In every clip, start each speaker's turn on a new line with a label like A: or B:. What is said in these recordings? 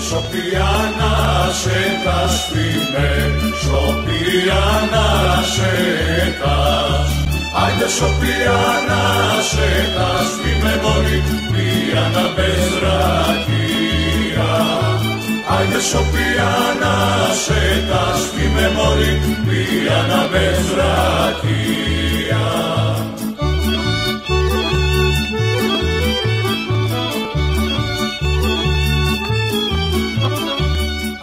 A: Šopijana šetaš fine, Šopijana šetaš. Ajde Šopijana šetaš, fine mori, pijana bez rakija. Ajde Šopijana šetaš, fine mori, pijana bez rakija.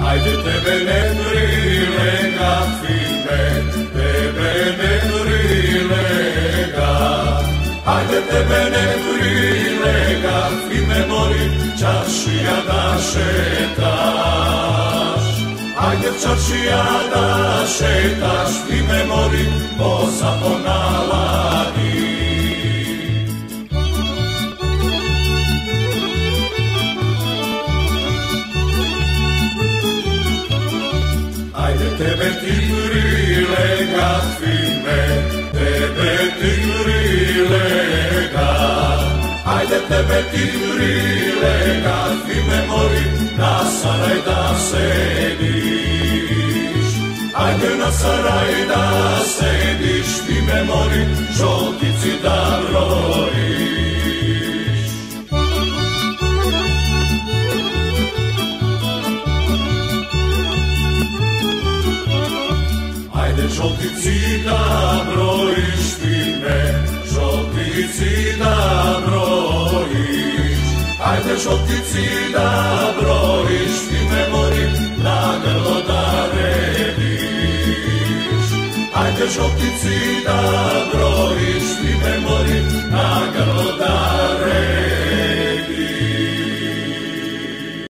A: Ajde tebe ne prilega, fine, tebe ne prilega. Ajde tebe ne prilega, fine mori, čaršija da šetaš. Ajde čaršija da šetaš, fine mori, posa ponaladi. Ajde tebe tigrilega, fine, tebe tigrilega. Ajde tebe tigrilega, fine mori, na saraj da sediš. Ajde na saraj da sediš, fine mori, žoltici da brojiš. Ajde žoltici da brojiš, fine, žoltici da brojiš. Ajde žoltici da brojiš, fine mori, na grlo da rediš. Ajde žoltici da brojiš, fine mori, na grlo da